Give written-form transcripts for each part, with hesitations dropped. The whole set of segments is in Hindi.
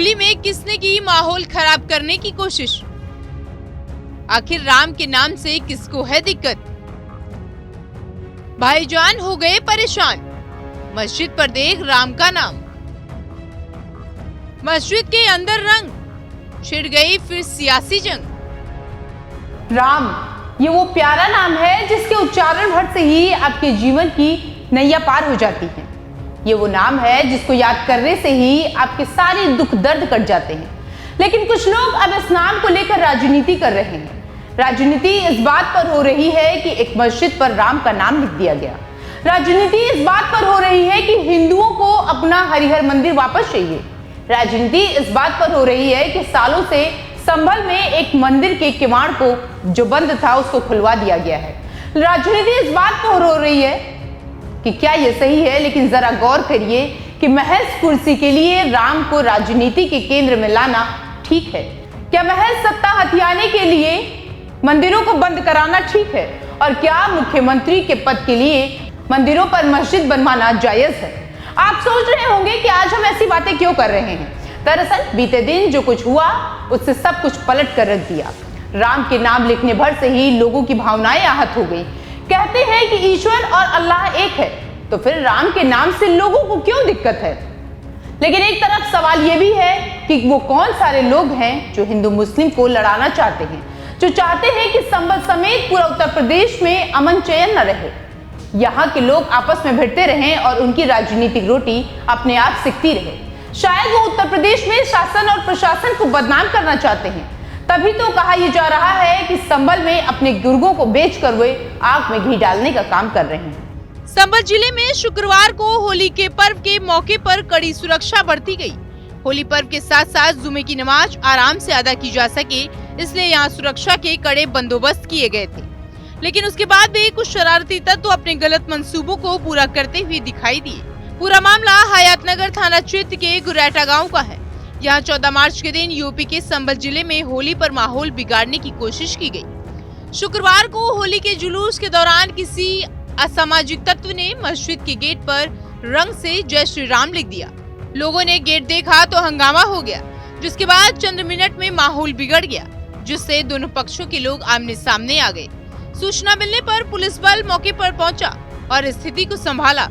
होली में किसने की माहौल खराब करने की कोशिश? आखिर राम के नाम से किसको है दिक्कत? भाईजान हो गए परेशान, मस्जिद पर देख राम का नाम। मस्जिद के अंदर रंग, छिड़ गई फिर सियासी जंग। राम, ये वो प्यारा नाम है जिसके उच्चारण भर से ही आपके जीवन की नैया पार हो जाती है। ये वो नाम है जिसको याद करने से ही आपके सारे दुख दर्द कट जाते हैं। लेकिन कुछ लोग अब इस नाम को लेकर राजनीति कर रहे हैं। राजनीति इस बात पर हो रही है कि एक मस्जिद पर राम का नाम लिख दिया गया। राजनीति इस बात पर हो रही है कि हिंदुओं को अपना हरिहर मंदिर वापस चाहिए। राजनीति इस बात पर हो रही है कि सालों से संभल में एक मंदिर के किवाड़ को जो बंद था उसको खुलवा दिया गया है। राजनीति इस बात पर हो रही है कि क्या ये सही है, लेकिन जरा गौर करिए कि महज कुर्सी के लिए राम को राजनीति के केंद्र में लाना ठीक है? क्या महज सत्ता हथियाने के लिए मंदिरों को बंद कराना ठीक है? और क्या मुख्यमंत्री के पद के लिए मंदिरों पर मस्जिद बनवाना जायज है? आप सोच रहे होंगे कि आज हम ऐसी बातें क्यों कर रहे हैं। दरअसल बीते दिन जो कुछ हुआ उससे सब कुछ पलट कर रख दिया। राम के नाम लिखने भर से ही लोगों की भावनाएं आहत हो गई। कहते हैं कि ईश्वर और अल्लाह एक है, तो फिर राम के नाम से लोगों को क्यों दिक्कत है? लेकिन एक तरफ सवाल यह भी है कि वो कौन सारे लोग हैं जो हिंदू मुस्लिम को लड़ाना चाहते हैं, जो चाहते हैं कि संभल समेत पूरा उत्तर प्रदेश में अमन चैन न रहे, यहाँ के लोग आपस में भिड़ते रहें और उनकी राजनीतिक रोटी अपने आप सिकती रहे। शायद वो उत्तर प्रदेश में शासन और प्रशासन को बदनाम करना चाहते हैं। तभी तो कहा यह जा रहा है कि संभल में अपने गुर्गों को बेचकर वे आग में घी डालने का काम कर रहे हैं। संभल जिले में शुक्रवार को होली के पर्व के मौके पर कड़ी सुरक्षा बरती गई। होली पर्व के साथ साथ जुमे की नमाज आराम से अदा की जा सके, इसलिए यहाँ सुरक्षा के कड़े बंदोबस्त किए गए थे। लेकिन उसके बाद भी कुछ शरारती तत्व अपने गलत मंसूबों को पूरा करते हुए दिखाई दिए। पूरा मामला हयातनगर थाना क्षेत्र के गुरेटा गाँव का है। यहाँ 14 मार्च के दिन यूपी के संभल जिले में होली पर माहौल बिगाड़ने की कोशिश की गई। शुक्रवार को होली के जुलूस के दौरान किसी असामाजिक तत्व ने मस्जिद के गेट पर रंग से जय श्री राम लिख दिया। लोगों ने गेट देखा तो हंगामा हो गया, जिसके बाद चंद मिनट में माहौल बिगड़ गया, जिससे दोनों पक्षों के लोग आमने सामने आ गए। सूचना मिलने पर पुलिस बल मौके पर पहुंचा और स्थिति को संभाला।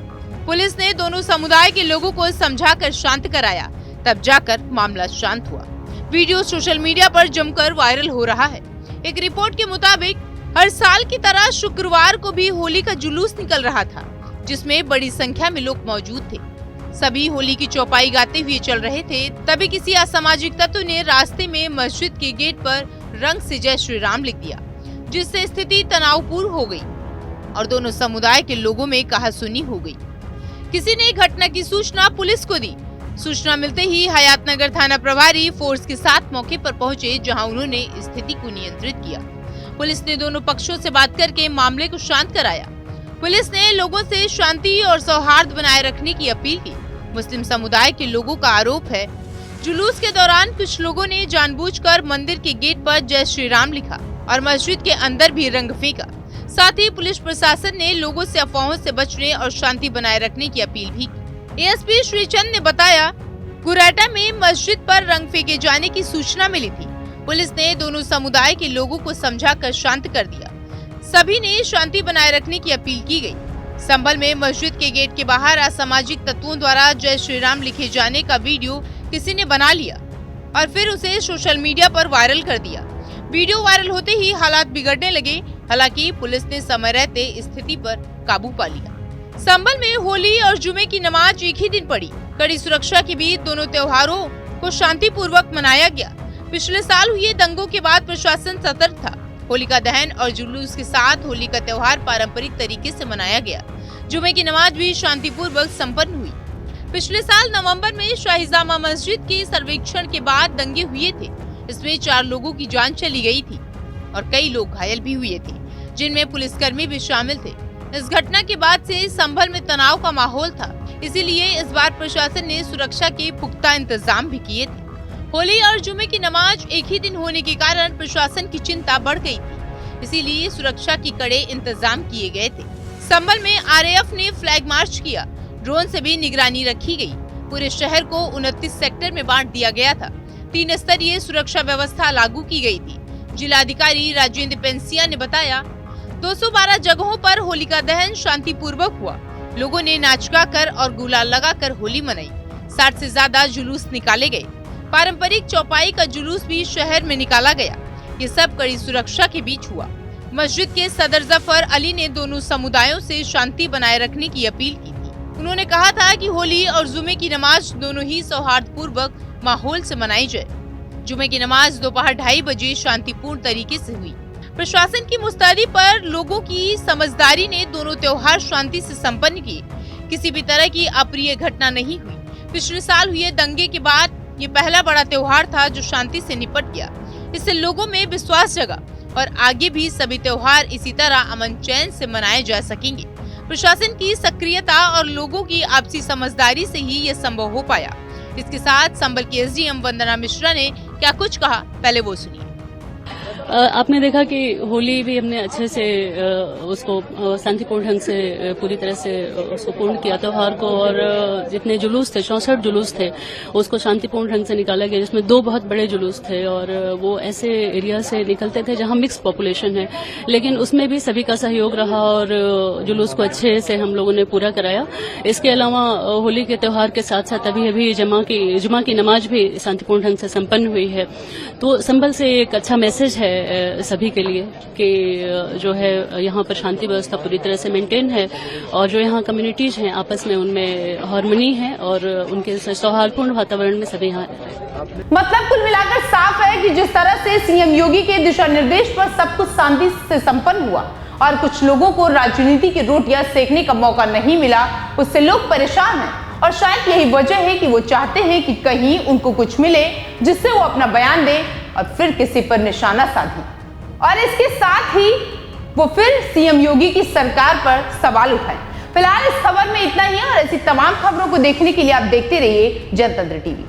पुलिस ने दोनों समुदाय के लोगों को समझाकर शांत कराया, तब जाकर मामला शांत हुआ। वीडियो सोशल मीडिया पर जमकर वायरल हो रहा है। एक रिपोर्ट के मुताबिक हर साल की तरह शुक्रवार को भी होली का जुलूस निकल रहा था, जिसमें बड़ी संख्या में लोग मौजूद थे। सभी होली की चौपाई गाते हुए चल रहे थे। तभी किसी असामाजिक तत्व ने रास्ते में मस्जिद के गेट पर रंग से जय श्री राम लिख दिया, जिससे स्थिति तनावपूर्ण हो गई और दोनों समुदाय के लोगों में कहासुनी हो गई। किसी ने घटना की सूचना पुलिस को दी। सूचना मिलते ही हयातनगर थाना प्रभारी फोर्स के साथ मौके पर पहुंचे, जहां उन्होंने स्थिति को नियंत्रित किया। पुलिस ने दोनों पक्षों से बात करके मामले को शांत कराया। पुलिस ने लोगों से शांति और सौहार्द बनाए रखने की अपील की। मुस्लिम समुदाय के लोगों का आरोप है, जुलूस के दौरान कुछ लोगों ने जानबूझकर मंदिर के गेट पर जय श्री राम लिखा और मस्जिद के अंदर भी रंग फेंका। साथ ही पुलिस प्रशासन ने लोगों से अफवाहों से बचने और शांति बनाए रखने की अपील भी की। एएसपी श्रीचंद ने बताया, गुरेटा में मस्जिद पर रंग फेंके जाने की सूचना मिली थी। पुलिस ने दोनों समुदाय के लोगों को समझाकर शांत कर दिया। सभी ने शांति बनाए रखने की अपील की गई। संभल में मस्जिद के गेट के बाहर असामाजिक तत्वों द्वारा जय श्री राम लिखे जाने का वीडियो किसी ने बना लिया और फिर उसे सोशल मीडिया पर वायरल कर दिया। वीडियो वायरल होते ही हालात बिगड़ने लगे। हालांकि पुलिस ने समय रहते स्थिति पर काबू पा लिया। संभल में होली और जुमे की नमाज एक ही दिन पड़ी। कड़ी सुरक्षा के बीच दोनों त्योहारों को शांतिपूर्वक मनाया गया। पिछले साल हुए दंगों के बाद प्रशासन सतर्क था। होलिका दहन और जुलूस के साथ होली का त्योहार पारंपरिक तरीके से मनाया गया। जुमे की नमाज भी शांतिपूर्वक संपन्न हुई। पिछले साल नवंबर में शाहीजामा मस्जिद के सर्वेक्षण के बाद दंगे हुए थे। इसमें 4 लोगों की जान चली गई थी और कई लोग घायल भी हुए थे, जिनमें पुलिसकर्मी भी शामिल थे। इस घटना के बाद से संभल में तनाव का माहौल था, इसीलिए इस बार प्रशासन ने सुरक्षा के पुख्ता इंतजाम भी किए थे। होली और जुमे की नमाज एक ही दिन होने के कारण प्रशासन की चिंता बढ़ गई थी, इसीलिए सुरक्षा के कड़े इंतजाम किए गए थे। संभल में आरएएफ ने फ्लैग मार्च किया। ड्रोन से भी निगरानी रखी गई। पूरे शहर को 29 सेक्टर में बांट दिया गया था। 3 स्तरीय सुरक्षा व्यवस्था लागू की गई थी। जिलाधिकारी राजेंद्र पेंसिया ने बताया, 212 जगहों पर होलिका दहन शांतिपूर्वक हुआ। लोगों ने नाच गाकर और गुलाल लगाकर होली मनाई। 60 से ज्यादा जुलूस निकाले गए। पारंपरिक चौपाई का जुलूस भी शहर में निकाला गया। ये सब कड़ी सुरक्षा के बीच हुआ। मस्जिद के सदर जफर अली ने दोनों समुदायों से शांति बनाए रखने की अपील की थी। उन्होंने कहा था कि होली और जुमे की नमाज दोनों ही सौहार्दपूर्वक माहौल से मनाई जाए। जुमे की नमाज दोपहर 2:30 बजे शांतिपूर्ण तरीके से हुई। प्रशासन की मुस्तैदी पर लोगों की समझदारी ने दोनों त्योहार शांति से संपन्न किए। किसी भी तरह की अप्रिय घटना नहीं हुई। पिछले साल हुए दंगे के बाद ये पहला बड़ा त्योहार था जो शांति से निपट गया। इससे लोगों में विश्वास जगा और आगे भी सभी त्योहार इसी तरह अमन चैन से मनाए जा सकेंगे। प्रशासन की सक्रियता और लोगों की आपसी समझदारी से ही ये संभव हो पाया। इसके साथ संभल की एसडीएम वंदना मिश्रा ने क्या कुछ कहा, पहले वो सुनिए। आपने देखा कि होली भी हमने अच्छे से उसको शांतिपूर्ण ढंग से पूरी तरह से उसको पूर्ण किया त्योहार को, और जितने जुलूस थे 64 जुलूस थे उसको शांतिपूर्ण ढंग से निकाला गया, जिसमें 2 बहुत बड़े जुलूस थे और वो ऐसे एरिया से निकलते थे जहां मिक्स पॉपुलेशन है, लेकिन उसमें भी सभी का सहयोग रहा और जुलूस को अच्छे से हम लोगों ने पूरा कराया। इसके अलावा होली के त्योहार के साथ साथ अभी जुमा की नमाज भी शांतिपूर्ण ढंग से संपन्न हुई है। तो संभल से एक अच्छा मैसेज है सभी के लिए कि जो है यहाँ पर शांति व्यवस्था पूरी तरह से मेंटेन है और जो यहाँ कम्युनिटीज हैं आपस में उनमें हार्मनी है और उनके सौहार्दपूर्ण वातावरण में सभी यहाँ रह रहे हैं। मतलब कुल मिलाकर साफ है कि जिस तरह से सीएम योगी के दिशा निर्देश पर सब कुछ शांति से संपन्न हुआ और कुछ लोगों को राजनीति की रोटियां सेकने का मौका नहीं मिला, उससे लोग परेशान हैं और शायद यही वजह है कि वो चाहते हैं कि कहीं उनको कुछ मिले जिससे वो अपना बयान दे और फिर किसी पर निशाना साधे और इसके साथ ही वो फिर सीएम योगी की सरकार पर सवाल उठाए। फिलहाल इस खबर में इतना ही है और ऐसी तमाम खबरों को देखने के लिए आप देखते रहिए जनतंत्र टीवी।